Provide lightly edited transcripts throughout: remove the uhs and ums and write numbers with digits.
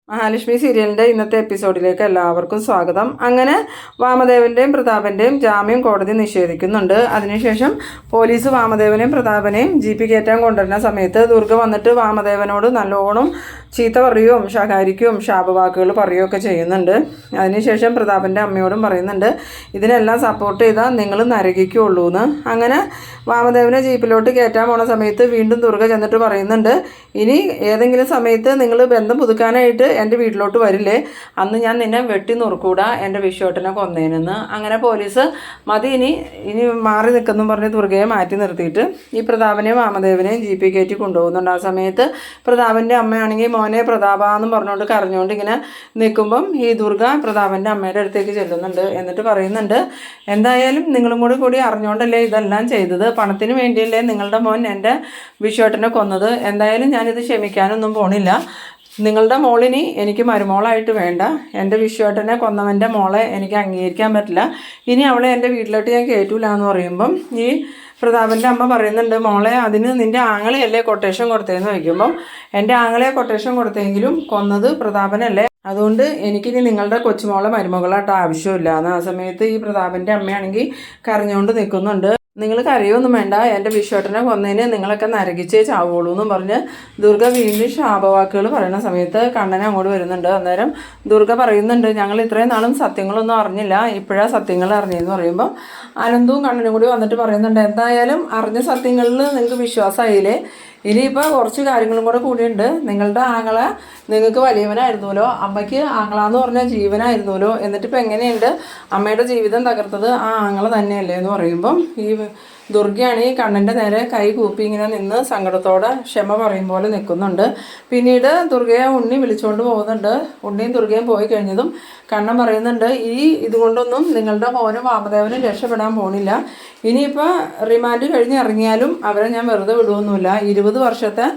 മഹാലക്ഷ്മി സീരിയലിൻ്റെ ഇന്നത്തെ എപ്പിസോഡിലേക്ക് എല്ലാവർക്കും സ്വാഗതം. അങ്ങനെ വാമദേവൻ്റെയും പ്രതാപൻ്റെയും ജാമ്യം കോടതി നിഷേധിക്കുന്നുണ്ട്. അതിനുശേഷം പോലീസ് വാമദേവനെയും പ്രതാപനെയും ജീപ്പിൽ കയറ്റാൻ കൊണ്ടുവരുന്ന സമയത്ത് ദുർഗ വന്നിട്ട് വാമദേവനോട് നല്ലോണം ചീത്ത പറയുകയും ശകാരിക്കുകയും ശാപവാക്കുകൾ പറയുകയൊക്കെ ചെയ്യുന്നുണ്ട്. അതിനുശേഷം പ്രതാപൻ്റെ അമ്മയോടും പറയുന്നുണ്ട്, ഇതിനെല്ലാം സപ്പോർട്ട് ചെയ്താൽ നിങ്ങൾ നരകിക്കുള്ളൂ എന്ന്. അങ്ങനെ വാമദേവനെ ജീപ്പിലോട്ട് കയറ്റാൻ പോണ സമയത്ത് വീണ്ടും ദുർഗ ചെന്നിട്ട് പറയുന്നുണ്ട്, ഇനി ഏതെങ്കിലും സമയത്ത് നിങ്ങൾ ബന്ധം പുതുക്കാനായിട്ട് എൻ്റെ വീട്ടിലോട്ട് വരില്ലേ, അന്ന് ഞാൻ നിന്നെ വെട്ടി നുറുക്കൂടാ എൻ്റെ വിശ്വട്ടനെ കൊന്നേനെന്ന്. അങ്ങനെ പോലീസ് മതി ഇനി മാറി നിൽക്കുന്നു പറഞ്ഞ് ദുർഗയെ മാറ്റി നിർത്തിയിട്ട് ഈ പ്രതാപനെയും വാമദേവനെയും ജീപ്പിൽ കയറ്റി കൊണ്ടുപോകുന്നുണ്ട്. ആ സമയത്ത് പ്രതാപൻ്റെ അമ്മയാണെങ്കിൽ മോനെ പ്രതാപെന്ന് പറഞ്ഞുകൊണ്ട് കരഞ്ഞുകൊണ്ട് ഇങ്ങനെ നിൽക്കുമ്പം ഈ ദുർഗ പ്രതാപൻ്റെ അമ്മയുടെ അടുത്തേക്ക് ചെല്ലുന്നുണ്ട്. എന്നിട്ട് പറയുന്നുണ്ട്, എന്തായാലും നിങ്ങളും കൂടി അറിഞ്ഞുകൊണ്ടല്ലേ ഇതെല്ലാം ചെയ്തത്, പണത്തിന് വേണ്ടിയല്ലേ നിങ്ങളുടെ മോൻ എൻ്റെ വിശ്വട്ടനെ കൊന്നത്, എന്തായാലും ഞാനിത് ക്ഷമിക്കാനൊന്നും പോണില്ല. നിങ്ങളുടെ മോളിനി എനിക്ക് മരുമോളായിട്ട് വേണ്ട, എൻ്റെ വിശ്വട്ടനെ കൊന്നവൻ്റെ മോളെ എനിക്ക് അംഗീകരിക്കാൻ പറ്റില്ല, ഇനി അവളെ എൻ്റെ വീട്ടിലോട്ട് ഞാൻ കയറ്റൂല എന്ന് പറയുമ്പം ഈ പ്രതാപൻ്റെ അമ്മ പറയുന്നുണ്ട്, മോളെ അതിന് നിൻ്റെ ആങ്ങളെയല്ലേ കൊട്ടേഷൻ കൊടുത്തതെന്ന് ചോദിക്കുമ്പം എൻ്റെ ആങ്ങളെ കൊട്ടേഷൻ കൊടുത്തെങ്കിലും കൊന്നത് പ്രതാപനല്ലേ, അതുകൊണ്ട് എനിക്കിനി നിങ്ങളുടെ കൊച്ചുമോളെ മരുമകളായിട്ട് ആവശ്യമില്ല എന്ന്. ആ സമയത്ത് ഈ പ്രതാപൻ്റെ അമ്മയാണെങ്കിൽ കരഞ്ഞുകൊണ്ട് നിൽക്കുന്നുണ്ട്. നിങ്ങൾ കരയൊന്നും വേണ്ട, എൻ്റെ വിശ്വട്ടനെ കൊന്നതിന് നിങ്ങളൊക്കെ നരകിച്ചേ ചാവുള്ളൂ എന്നും പറഞ്ഞ് ദുർഗ വീണ്ടും ശാപവാക്കുകൾ പറയുന്ന സമയത്ത് കണ്ണൻ അങ്ങോട്ട് വരുന്നുണ്ട്. അന്നേരം ദുർഗ പറയുന്നുണ്ട്, ഞങ്ങൾ ഇത്രയും നാളും സത്യങ്ങളൊന്നും അറിഞ്ഞില്ല, ഇപ്പോഴാണ് സത്യങ്ങൾ അറിഞ്ഞതെന്ന് പറയുമ്പോൾ അനന്തവും കണ്ണനും കൂടി വന്നിട്ട് പറയുന്നുണ്ട്, എന്തായാലും അറിഞ്ഞ സത്യങ്ങളിൽ നിങ്ങൾക്ക് വിശ്വാസമായില്ലേ, ഇനിയിപ്പോൾ കുറച്ച് കാര്യങ്ങളും കൂടെ കൂടിയുണ്ട്. നിങ്ങളുടെ ആങ്ങള നിങ്ങൾക്ക് വലിയവനായിരുന്നല്ലോ, അമ്മയ്ക്ക് ആങ്ങളാന്ന് പറഞ്ഞാൽ ജീവനായിരുന്നല്ലോ, എന്നിട്ടിപ്പോൾ എങ്ങനെയുണ്ട് അമ്മയുടെ ജീവിതം തകർത്തത് ആ ആങ്ങള തന്നെയല്ലേ എന്ന് പറയുമ്പം ഈ ദുർഗയാണ് ഈ കണ്ണൻ്റെ നേരെ കൈ കൂപ്പി ഇങ്ങനെ നിന്ന് സങ്കടത്തോടെ ക്ഷമ പറയും പോലെ നിൽക്കുന്നുണ്ട്. പിന്നീട് ദുർഗയെ ഉണ്ണി വിളിച്ചുകൊണ്ട് പോകുന്നുണ്ട്. ഉണ്ണിയും ദുർഗയും പോയി കഴിഞ്ഞതും കണ്ണൻ പറയുന്നുണ്ട്, ഇതുകൊണ്ടൊന്നും നിങ്ങളുടെ മോനും വാമദേവനും രക്ഷപ്പെടാൻ പോണില്ല, ഇനിയിപ്പോൾ റിമാൻഡ് കഴിഞ്ഞ് ഇറങ്ങിയാലും അവരെ ഞാൻ വെറുതെ വിടുവൊന്നുമില്ല, 20 വർഷത്തെ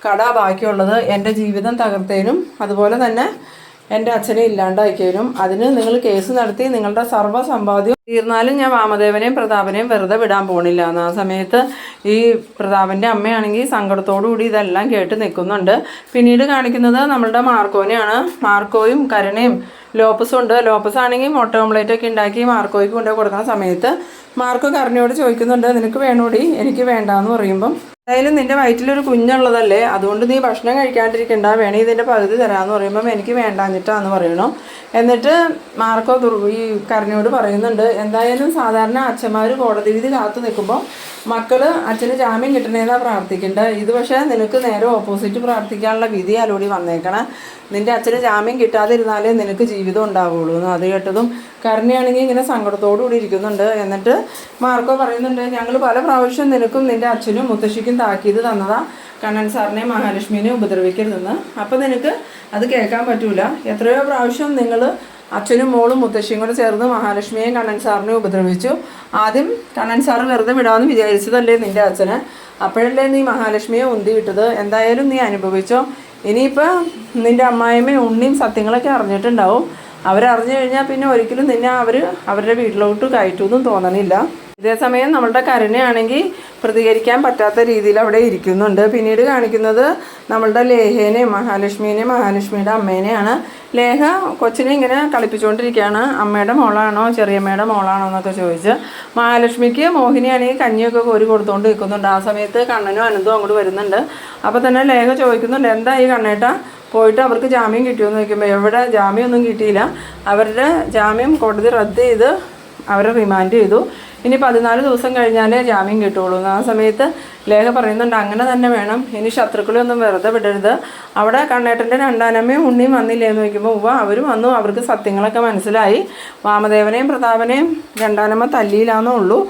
കട ബാക്കിയുള്ളത് എൻ്റെ ജീവിതം തകർത്തേനും അതുപോലെ തന്നെ എൻ്റെ അച്ഛനെ ഇല്ലാണ്ടാക്കിയതിനും, അതിന് നിങ്ങൾ കേസ് നടത്തി നിങ്ങളുടെ സർവ്വ സമ്പാദ്യം തീർന്നാലും ഞാൻ വാമദേവനെയും പ്രതാപനെയും വെറുതെ വിടാൻ പോണില്ല എന്ന്. ആ സമയത്ത് ഈ പ്രതാപൻ്റെ അമ്മയാണെങ്കിൽ സങ്കടത്തോടു കൂടി ഇതെല്ലാം കേട്ട് നിൽക്കുന്നുണ്ട്. പിന്നീട് കാണിക്കുന്നത് നമ്മളുടെ മാർക്കോനെയാണ്. മാർക്കോയും കരുണയും ലോപ്പസും ഉണ്ട്. ലോപ്പസ് ആണെങ്കിൽ മുട്ട ഓംലേറ്റ് ഒക്കെ ഉണ്ടാക്കി മാർക്കോയ്ക്ക് കൊണ്ടുപോയി കൊടുക്കുന്ന സമയത്ത് മാർക്കോ കരുണയോട് ചോദിക്കുന്നുണ്ട്, നിനക്ക് വേണോടി, എനിക്ക് വേണ്ടാന്ന് പറയുമ്പം എന്തായാലും നിൻ്റെ വയറ്റിലൊരു കുഞ്ഞുള്ളതല്ലേ, അതുകൊണ്ട് നീ ഭക്ഷണം കഴിക്കാണ്ടിരിക്കണ്ട, വേണേ ഇതിൻ്റെ പകുതി തരാമെന്ന് പറയുമ്പം എനിക്ക് വേണ്ടാഞ്ഞിട്ടാന്ന് പറയണോ. എന്നിട്ട് മാർക്കോ ഈ കരുണയോട് പറയുന്നുണ്ട്, എന്തായാലും സാധാരണ അച്ഛന്മാർ കോടതി വിധി കാത്തു നിൽക്കുമ്പോൾ മക്കൾ അച്ഛന് ജാമ്യം കിട്ടണേന്നാണ് പ്രാർത്ഥിക്കേണ്ടത്, ഇത് പക്ഷേ നിനക്ക് നേരെ ഓപ്പോസിറ്റ് പ്രാർത്ഥിക്കാനുള്ള വിധി അലോടി വന്നേക്കണേ, നിൻ്റെ അച്ഛന് ജാമ്യം കിട്ടാതിരുന്നാലേ നിനക്ക് ജീവിതം ഉണ്ടാവുള്ളൂ എന്ന്. അത് കേട്ടതും കരുണയാണെങ്കിൽ ഇങ്ങനെ സങ്കടത്തോടു കൂടി ഇരിക്കുന്നുണ്ട്. എന്നിട്ട് മാർക്കോ പറയുന്നുണ്ട്, ഞങ്ങൾ പല പ്രാവശ്യം നിനക്കും നിൻ്റെ അച്ഛനും മുത്തശ്ശിക്കും താക്കീത് തന്നതാ കണ്ണൻ സാറിനെയും മഹാലക്ഷ്മിനെയും ഉപദ്രവിക്കരുതെന്ന്, അപ്പം നിനക്ക് അത് കേൾക്കാൻ പറ്റൂല. എത്രയോ പ്രാവശ്യം നിങ്ങൾ അച്ഛനും മോളും മുത്തശ്ശിയും കൂടെ ചേർന്ന് മഹാലക്ഷ്മിയെയും കണ്ണൻ സാറിനെയും ഉപദ്രവിച്ചു. ആദ്യം കണ്ണൻ സാറ് വെറുതെ വിടാമെന്ന് വിചാരിച്ചതല്ലേ നിൻ്റെ അച്ഛനെ, അപ്പോഴല്ലേ നീ മഹാലക്ഷ്മിയെ ഉന്തി വിട്ടത്, എന്തായാലും നീ അനുഭവിച്ചോ. ഇനിയിപ്പോൾ നിൻ്റെ അമ്മായിമ്മയും ഉണ്ണിയും സത്യങ്ങളൊക്കെ അറിഞ്ഞിട്ടുണ്ടാവും, അവരറിഞ്ഞു കഴിഞ്ഞാൽ പിന്നെ ഒരിക്കലും നിന്നെ അവരുടെ വീട്ടിലോട്ട് കയറ്റുമെന്നും തോന്നണില്ല. ഇതേസമയം നമ്മളുടെ കരുണയാണെങ്കിൽ പ്രതികരിക്കാൻ പറ്റാത്ത രീതിയിൽ അവിടെ ഇരിക്കുന്നുണ്ട്. പിന്നീട് കാണിക്കുന്നത് നമ്മളുടെ ലേഹേനെയും മഹാലക്ഷ്മിയുടെ അമ്മേനെയാണ്. ലേഹ കൊച്ചിനെ ഇങ്ങനെ കളിപ്പിച്ചുകൊണ്ടിരിക്കുകയാണ്, അമ്മയുടെ മോളാണോ ചെറിയമ്മയുടെ മോളാണോ എന്നൊക്കെ ചോദിച്ച്. മഹാലക്ഷ്മിക്ക് മോഹിനിയാണെങ്കിൽ കഞ്ഞിയൊക്കെ കോരി കൊടുത്തുകൊണ്ട് നിൽക്കുന്നുണ്ട്. ആ സമയത്ത് കണ്ണനും അനന്തും അങ്ങോട്ട് വരുന്നുണ്ട്. അപ്പോൾ തന്നെ ലേഹ ചോദിക്കുന്നുണ്ട്, എന്താ ഈ കണ്ണേട്ട പോയിട്ട് അവർക്ക് ജാമ്യം കിട്ടിയോന്ന് ചോദിക്കുമ്പോൾ എവിടെ ജാമ്യമൊന്നും കിട്ടിയില്ല, അവരുടെ ജാമ്യം കോടതി റദ്ദ് ചെയ്ത് അവരെ റിമാൻഡ് ചെയ്തു, ഇനി 14 ദിവസം കഴിഞ്ഞാലേ ജാമ്യം കിട്ടുള്ളൂ. ആ സമയത്ത് ലേഖ പറയുന്നുണ്ട്, അങ്ങനെ തന്നെ വേണം, ഇനി ശത്രുക്കളെ ഒന്നും വെറുതെ വിടരുത്. അവിടെ കണ്ണേട്ടൻ്റെ രണ്ടാനമ്മയും ഉണ്ണിയും വന്നില്ലേ എന്ന് ചോദിക്കുമ്പോൾ അവരും വന്നു, അവർക്ക് സത്യങ്ങളൊക്കെ മനസ്സിലായി, വാമദേവനെയും പ്രതാപനെയും രണ്ടാനമ്മ തല്ലിയില്ലാന്നേ ഉള്ളൂ,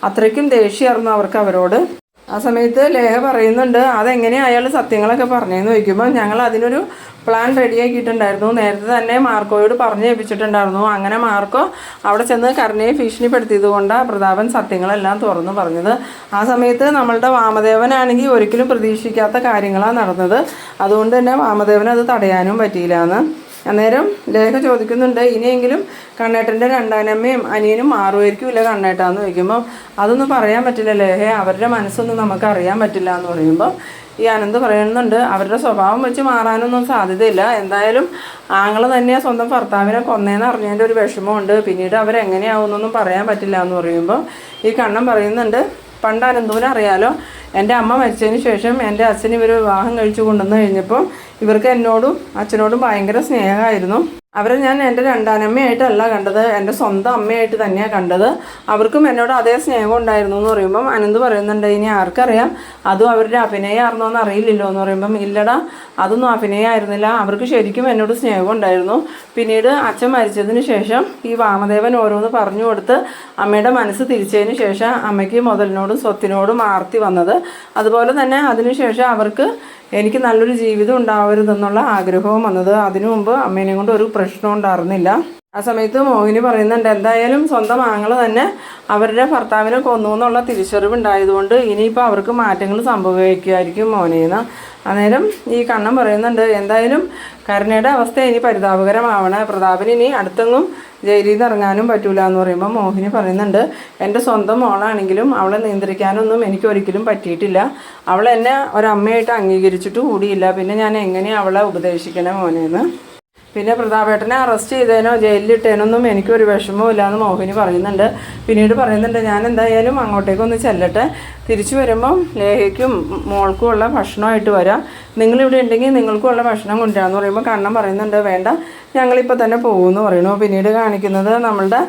അത്രയ്ക്കും ദേഷ്യമായിരുന്നു അവർക്ക് അവരോട്. ആ സമയത്ത് ലേഖ പറയുന്നുണ്ട്, അതെങ്ങനെയാണ് അയാൾ സത്യങ്ങളൊക്കെ പറഞ്ഞതെന്ന് ചോദിക്കുമ്പോൾ ഞങ്ങൾ അതിനൊരു പ്ലാൻ റെഡിയാക്കിയിട്ടുണ്ടായിരുന്നു, നേരത്തെ തന്നെ മാർക്കോയോട് പറഞ്ഞു ഏൽപ്പിച്ചിട്ടുണ്ടായിരുന്നു. അങ്ങനെ മാർക്കോ അവിടെ ചെന്ന് കരുണയെ ഭീഷണിപ്പെടുത്തിയത് കൊണ്ടാണ് പ്രതാപൻ സത്യങ്ങളെല്ലാം തുറന്നു പറഞ്ഞത്. ആ സമയത്ത് നമ്മളുടെ വാമദേവനാണെങ്കിൽ ഒരിക്കലും പ്രതീക്ഷിക്കാത്ത കാര്യങ്ങളാണ് നടന്നത്, അതുകൊണ്ട് തന്നെ വാമദേവന് അത് തടയാനും പറ്റിയില്ല എന്ന്. അന്നേരം ലേഖ ചോദിക്കുന്നുണ്ട്, ഇനിയെങ്കിലും കണ്ണേട്ടൻ്റെ രണ്ടാനമ്മയും അനിയനും മാറുമായിരിക്കില്ല കണ്ണേട്ടാന്ന് ചോദിക്കുമ്പോൾ അതൊന്നും പറയാൻ പറ്റില്ല ലേഖ, അവരുടെ മനസ്സൊന്നും നമുക്ക് അറിയാൻ പറ്റില്ല എന്ന് പറയുമ്പോൾ ഈ അനന്ത് പറയുന്നുണ്ട് അവരുടെ സ്വഭാവം വെച്ച് മാറാനൊന്നും സാധ്യതയില്ല. എന്തായാലും ആങ്ങളെ തന്നെയാണ് സ്വന്തം ഭർത്താവിനെ കൊന്നേന്ന് അറിഞ്ഞതിൻ്റെ ഒരു വിഷമമുണ്ട്. പിന്നീട് അവരെങ്ങനെയാവുന്നൊന്നും പറയാൻ പറ്റില്ല എന്ന് പറയുമ്പോൾ ഈ കണ്ണൻ പറയുന്നുണ്ട്, പണ്ട് അനന്തുവിനെ അറിയാലോ, എൻ്റെ അമ്മ മരിച്ചതിന് ശേഷം എൻ്റെ അച്ഛൻ ഇവർ വിവാഹം കഴിച്ചു കൊണ്ടുവന്ന് കഴിഞ്ഞപ്പോൾ ഇവർക്ക് എന്നോടും അച്ഛനോടും ഭയങ്കര സ്നേഹമായിരുന്നു. അവരെ ഞാൻ എൻ്റെ രണ്ടാനമ്മയായിട്ടല്ല കണ്ടത്, എൻ്റെ സ്വന്തം അമ്മയായിട്ട് തന്നെയാണ് കണ്ടത്. അവർക്കും എന്നോട് അതേ സ്നേഹം ഉണ്ടായിരുന്നു എന്ന് പറയുമ്പം അനന്ത് പറയുന്നുണ്ട്, ഇനി ആർക്കറിയാം അതും അവരുടെ അഭിനയമായിരുന്നോ എന്ന് അറിയില്ലല്ലോ എന്ന് പറയുമ്പം, ഇല്ലടാ അതൊന്നും അഭിനയമായിരുന്നില്ല, അവർക്ക് ശരിക്കും എന്നോട് സ്നേഹം ഉണ്ടായിരുന്നു. പിന്നീട് അച്ഛൻ മരിച്ചതിന് ശേഷം ഈ വാമദേവൻ ഓരോന്ന് പറഞ്ഞു കൊടുത്ത് അമ്മയുടെ മനസ്സ് തിരിച്ചതിന് ശേഷം അമ്മയ്ക്ക് മുതലിനോടും സ്വത്തിനോടും ആർത്തി വന്നത്. അതുപോലെ തന്നെ അതിനുശേഷം അവർക്ക് എനിക്ക് നല്ലൊരു ജീവിതം ഉണ്ടാവരുതെന്നുള്ള ആഗ്രഹവും വന്നത്. അതിനു മുമ്പ് അമ്മേനെ കൊണ്ട് ഒരു പ്രശ്നം ഉണ്ടായിരുന്നില്ല. ആ സമയത്ത് മോഹിനി പറയുന്നുണ്ട്, എന്തായാലും സ്വന്തം ആങ്ങളെ തന്നെ അവരുടെ ഭർത്താവിനെ കൊന്നു എന്നുള്ള തിരിച്ചറിവുണ്ടായതുകൊണ്ട് ഇനിയിപ്പോൾ അവർക്ക് മാറ്റങ്ങൾ സംഭവിക്കുമായിരിക്കും മോനേന്ന്. അന്നേരം ഈ കണ്ണൻ പറയുന്നുണ്ട്, എന്തായാലും കരുണയുടെ അവസ്ഥ ഇനി പരിതാപകരമാവണേ, പ്രതാപന് ഇനി അടുത്തെങ്ങും ജയിലിൽ നിന്ന് ഇറങ്ങാനും പറ്റൂല എന്ന് പറയുമ്പോൾ മോഹിനി പറയുന്നുണ്ട്, എൻ്റെ സ്വന്തം മോളാണെങ്കിലും അവളെ നിയന്ത്രിക്കാനൊന്നും എനിക്കൊരിക്കലും പറ്റിയിട്ടില്ല. അവളെന്നെ ഒരമ്മയായിട്ട് അംഗീകരിച്ചിട്ട് കൂടിയില്ല. പിന്നെ ഞാൻ എങ്ങനെയാണ് അവളെ ഉപദേശിക്കണേ മോനേന്ന്. പിന്നെ പ്രതാപേട്ടനെ അറസ്റ്റ് ചെയ്തതിനോ ജയിലിലിട്ടതിനൊന്നും എനിക്കൊരു വിഷമവും ഇല്ലയെന്ന് മോഹിനി പറയുന്നുണ്ട്. പിന്നീട് പറയുന്നുണ്ട്, ഞാൻ എന്തായാലും അങ്ങോട്ടേക്കൊന്ന് ചെല്ലട്ടെ, തിരിച്ചു വരുമ്പം ലേഹയ്ക്കും മോൾക്കും ഉള്ള ഭക്ഷണമായിട്ട് വരാം, നിങ്ങളിവിടെ ഉണ്ടെങ്കിൽ നിങ്ങൾക്കും ഉള്ള ഭക്ഷണം കൊണ്ടുവരാമെന്ന് പറയുമ്പോൾ കണ്ണൻ പറയുന്നുണ്ട്, വേണ്ട ഞങ്ങളിപ്പോൾ തന്നെ പോകുമെന്ന് പറയുന്നു. പിന്നീട് കാണിക്കുന്നത് നമ്മളുടെ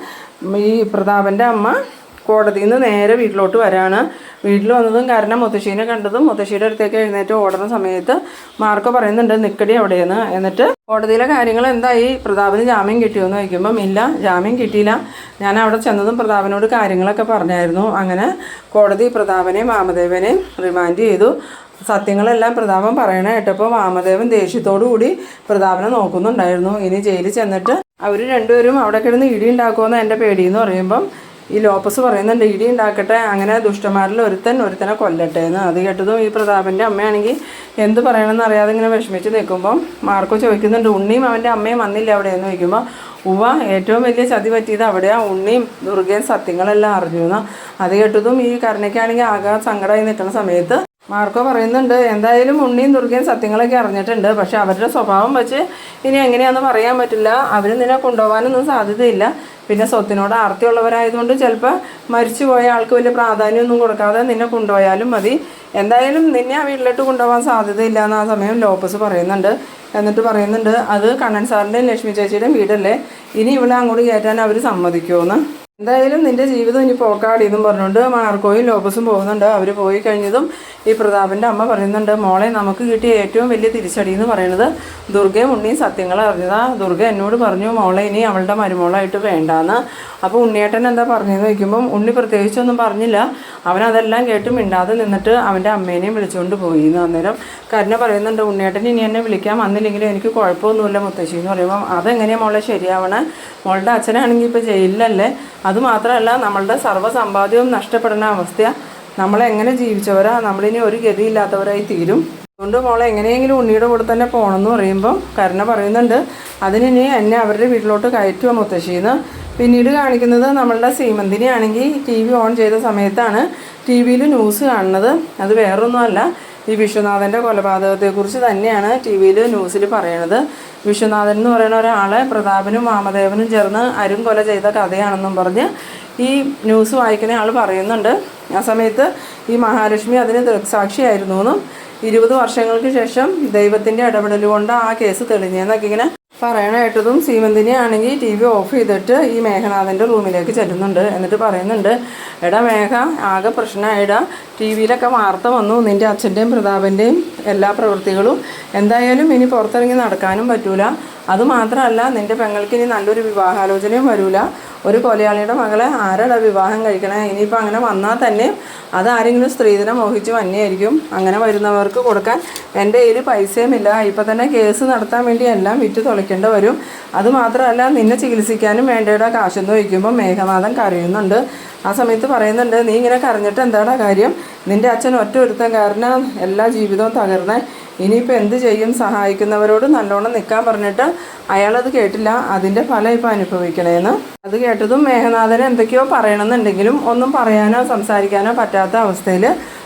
ഈ പ്രതാപൻ്റെ അമ്മ കോടതിയിൽ നിന്ന് നേരെ വീട്ടിലോട്ട് വരാണ്. വീട്ടിൽ വന്നതും കാരണം മുത്തശ്ശീനെ കണ്ടതും മുത്തശ്ശിയുടെ അടുത്തേക്ക് എഴുന്നേറ്റ് ഓടുന്ന സമയത്ത് മാർക്കോ പറയുന്നുണ്ട്, നിക്കടി എവിടെയെന്ന്. എന്നിട്ട് കോടതിയിലെ കാര്യങ്ങൾ എന്തായി, പ്രതാപന് ജാമ്യം കിട്ടിയോന്ന് ചോദിക്കുമ്പം ഇല്ല ജാമ്യം കിട്ടിയില്ല, ഞാൻ അവിടെ ചെന്നതും പ്രതാപനോട് കാര്യങ്ങളൊക്കെ പറഞ്ഞായിരുന്നു. അങ്ങനെ കോടതി പ്രതാപനെയും വാമദേവനെയും റിമാൻഡ് ചെയ്തു. സത്യങ്ങളെല്ലാം പ്രതാപൻ പറയണ കേട്ടപ്പോൾ വാമദേവൻ ദേഷ്യത്തോടു കൂടി പ്രതാപനെ നോക്കുന്നുണ്ടായിരുന്നു. ഇനി ജയിലിൽ ചെന്നിട്ട് അവർ രണ്ടുപേരും അവിടെ കിടന്ന് ഇടി ഉണ്ടാക്കുമെന്ന് എൻ്റെ പേടിയെന്ന് പറയുമ്പം ഈ ലോപ്പസ് പറയുന്നുണ്ട്, ഇടി ഉണ്ടാക്കട്ടെ, അങ്ങനെ ദുഷ്ടന്മാരിൽ ഒരുത്തനെ കൊല്ലട്ടെ എന്ന്. അത് കേട്ടതും ഈ പ്രതാപൻ്റെ അമ്മയാണെങ്കിൽ എന്ത് പറയണമെന്ന് അറിയാതെ ഇങ്ങനെ വിഷമിച്ച് നിൽക്കുമ്പം മാർക്കോ ചോദിക്കുന്നുണ്ട്, ഉണ്ണിയും അവൻ്റെ അമ്മയും വന്നില്ല അവിടെയെന്ന് ചോദിക്കുമ്പോൾ, ഉവ്വ ഏറ്റവും വലിയ ചതി പറ്റിയത് അവിടെയാണ്, ഉണ്ണിയും ദുർഗയും സത്യങ്ങളെല്ലാം അറിഞ്ഞു എന്ന്. അത് കേട്ടതും ഈ കരുണയ്ക്കാണെങ്കിൽ ആകെ സങ്കടമായി നിൽക്കുന്ന സമയത്ത് മാർക്കോ പറയുന്നുണ്ട്, എന്തായാലും ഉണ്ണിയും ദുർഗയും സത്യങ്ങളൊക്കെ അറിഞ്ഞിട്ടുണ്ട്, പക്ഷെ അവരുടെ സ്വഭാവം വെച്ച് ഇനി എങ്ങനെയാണെന്ന് പറയാൻ പറ്റില്ല, അവർ നിന്നെ കൊണ്ടുപോകാനൊന്നും സാധ്യതയില്ല. പിന്നെ സ്വത്തിനോട് ആർത്തിയുള്ളവരായതുകൊണ്ട് ചിലപ്പോൾ മരിച്ചുപോയ ആൾക്ക് വലിയ പ്രാധാന്യമൊന്നും കൊടുക്കാതെ നിന്നെ കൊണ്ടുപോയാലും മതി, എന്തായാലും നിന്നെ ആ വീട്ടിലോട്ട് കൊണ്ടുപോകാൻ സാധ്യതയില്ല എന്ന് ആ സമയം ലോപ്പസ് പറയുന്നുണ്ട്. എന്നിട്ട് പറയുന്നുണ്ട്, അത് കണ്ണൻ സാറിൻ്റെയും ലക്ഷ്മി ചേച്ചിയുടെയും വീടല്ലേ, ഇനി ഇവിടെ അങ്ങോട്ട് കയറ്റാൻ അവർ സമ്മതിക്കുമോയെന്ന്. എന്തായാലും നിൻ്റെ ജീവിതം ഇനി പോക്കാടിയെന്നും പറഞ്ഞുകൊണ്ട് മാർക്കോയും ലോപ്പസും പോകുന്നുണ്ട്. അവർ പോയി കഴിഞ്ഞതും ഈ പ്രതാപൻ്റെ അമ്മ പറയുന്നുണ്ട്, മോളെ നമുക്ക് കിട്ടിയ ഏറ്റവും വലിയ തിരിച്ചടി എന്ന് പറയുന്നത് ദുർഗയും ഉണ്ണിയും സത്യങ്ങൾ അറിഞ്ഞതാ. ദുർഗ എന്നോട് പറഞ്ഞു മോളെ ഇനി അവളുടെ മരുമോളായിട്ട് വേണ്ടാന്ന്. അപ്പോൾ ഉണ്ണിയേട്ടൻ എന്താ പറഞ്ഞതെന്ന് ചോദിക്കുമ്പം ഉണ്ണി പ്രത്യേകിച്ചൊന്നും പറഞ്ഞില്ല, അവനതെല്ലാം കേട്ട് മിണ്ടാതെ നിന്നിട്ട് അവൻ്റെ അമ്മേനെയും വിളിച്ചുകൊണ്ട് പോയി എന്ന്. അന്നേരം കരുണ പറയുന്നുണ്ട്, ഉണ്ണിയേട്ടൻ ഇനി എന്നെ വിളിക്കാൻ വന്നില്ലെങ്കിലും എനിക്ക് കുഴപ്പമൊന്നുമില്ല മുത്തശ്ശി എന്ന് പറയുമ്പം, അതെങ്ങനെയാണ് മോളെ ശരിയാവണേ, മോളുടെ അച്ഛനാണെങ്കിൽ ഇപ്പോൾ ജയിലിലല്ലേ, അതുമാത്രമല്ല നമ്മളുടെ സർവ്വസമ്പാദ്യവും നഷ്ടപ്പെടുന്ന അവസ്ഥയാണ്, നമ്മളെങ്ങനെ ജീവിച്ചവരാ, നമ്മളിനി ഒരു ഗതിയില്ലാത്തവരായി തീരും. അതുകൊണ്ട് മോളെ എങ്ങനെയെങ്കിലും ഉണ്ണിയുടെ കൂടെ തന്നെ പോകണമെന്ന് പറയുമ്പോൾ കരുണ പറയുന്നുണ്ട്, അതിനി എന്നെ അവരുടെ വീട്ടിലോട്ട് കയറ്റുക മുത്തശ്ശിന്ന്. പിന്നീട് കാണിക്കുന്നത് നമ്മളുടെ സീമന്തിനെ ആണെങ്കിൽ TV ഓൺ ചെയ്ത സമയത്താണ് TV-യിൽ ന്യൂസ് കാണുന്നത്. അത് വേറൊന്നുമല്ല, ഈ വിശ്വനാഥൻ്റെ കൊലപാതകത്തെക്കുറിച്ച് തന്നെയാണ് TV-യിൽ ന്യൂസിൽ പറയണത്. വിശ്വനാഥൻ എന്ന് പറയുന്ന ഒരാളെ പ്രതാപനും വാമദേവനും ചേർന്ന് അരും കൊല ചെയ്ത കഥയാണെന്നും പറഞ്ഞ് ഈ ന്യൂസ് വായിക്കുന്ന ആൾ പറയുന്നുണ്ട്. ആ സമയത്ത് ഈ മഹാലക്ഷ്മി അതിന് ദൃക്സാക്ഷിയായിരുന്നു എന്നും 20 വർഷങ്ങൾക്ക് ശേഷം ദൈവത്തിൻ്റെ ഇടപെടൽ കൊണ്ട് ആ കേസ് തെളിഞ്ഞെന്നൊക്കെ ഇങ്ങനെ പറയണായിട്ടതും സീമന്തിനെ ആണെങ്കിൽ TV ഓഫ് ചെയ്തിട്ട് ഈ മേഘനാഥൻ്റെ റൂമിലേക്ക് ചെല്ലുന്നുണ്ട്. എന്നിട്ട് പറയുന്നുണ്ട്, എടാ മേഘ ആകെ പ്രശ്നമായിടാ, TV-യിലൊക്കെ വാർത്ത വന്നു നിൻ്റെ അച്ഛൻ്റെയും പ്രതാപൻ്റെയും എല്ലാ പ്രവൃത്തികളും, എന്തായാലും ഇനി പുറത്തിറങ്ങി നടക്കാനും പറ്റൂല, അതുമാത്രമല്ല നിൻ്റെ പെങ്ങൾക്ക് ഇനി നല്ലൊരു വിവാഹാലോചനയും വരില്ല, ഒരു കൊലയാളിയുടെ മകളെ ആരാടാ വിവാഹം കഴിക്കണേ, ഇനിയിപ്പോൾ അങ്ങനെ വന്നാൽ തന്നെ അതാരെങ്കിലും സ്ത്രീധനം മോഹിച്ച് വന്നെയായിരിക്കും, അങ്ങനെ വരുന്നവർക്ക് കൊടുക്കാൻ എൻ്റെ കയ്യിൽ പൈസയുമില്ല, ഇപ്പം തന്നെ കേസ് നടത്താൻ വേണ്ടി എല്ലാം വിറ്റ് തുളയ്ക്കേണ്ടി വരും, അതുമാത്രമല്ല നിന്നെ ചികിത്സിക്കാനും വേണ്ടയുടെ കാശെന്ന് വയ്ക്കുമ്പോൾ മേഘനാഥൻ കരയുന്നുണ്ട്. ആ സമയത്ത് പറയുന്നുണ്ട്, നീ ഇങ്ങനെ കരഞ്ഞിട്ട് എന്താടാ കാര്യം, നിൻ്റെ അച്ഛൻ ഒറ്റ ഒരുത്തൻ കാരണം എല്ലാ ജീവിതവും തകർന്നേ, ഇനിയിപ്പോൾ എന്ത് ചെയ്യും, സഹായിക്കുന്നവരോട് നല്ലോണം നിൽക്കാൻ പറഞ്ഞിട്ട് അയാളത് കേട്ടില്ല, അതിൻ്റെ ഫലം ഇപ്പോൾ അനുഭവിക്കണേന്ന്. അത് കേട്ടതും മേഘനാഥന് എന്തൊക്കെയോ പറയണമെന്നുണ്ടെങ്കിലും ഒന്നും പറയാനോ സംസാരിക്കാനോ പറ്റാത്ത അവസ്ഥയിൽ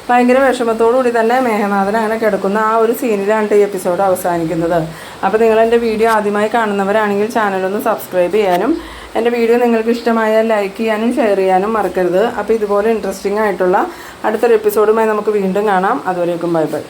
ഭയങ്കര വിഷമത്തോടുകൂടി തന്നെ മേഘനാഥൻ അങ്ങനെ കിടക്കുന്ന ആ ഒരു സീനിലാണ് ഈ എപ്പിസോഡ് അവസാനിക്കുന്നത്. അപ്പോൾ നിങ്ങൾ എൻ്റെ വീഡിയോ ആദ്യമായി കാണുന്നവരാണെങ്കിൽ ചാനലൊന്ന് സബ്സ്ക്രൈബ് ചെയ്യാനും എൻ്റെ വീഡിയോ നിങ്ങൾക്ക് ഇഷ്ടമായാൽ ലൈക്ക് ചെയ്യാനും ഷെയർ ചെയ്യാനും മറക്കരുത്. അപ്പോൾ ഇതുപോലെ ഇൻട്രസ്റ്റിംഗ് ആയിട്ടുള്ള അടുത്തൊരു എപ്പിസോഡുമായി നമുക്ക് വീണ്ടും കാണാം. അതുവരേക്കും ബൈ ബൈ.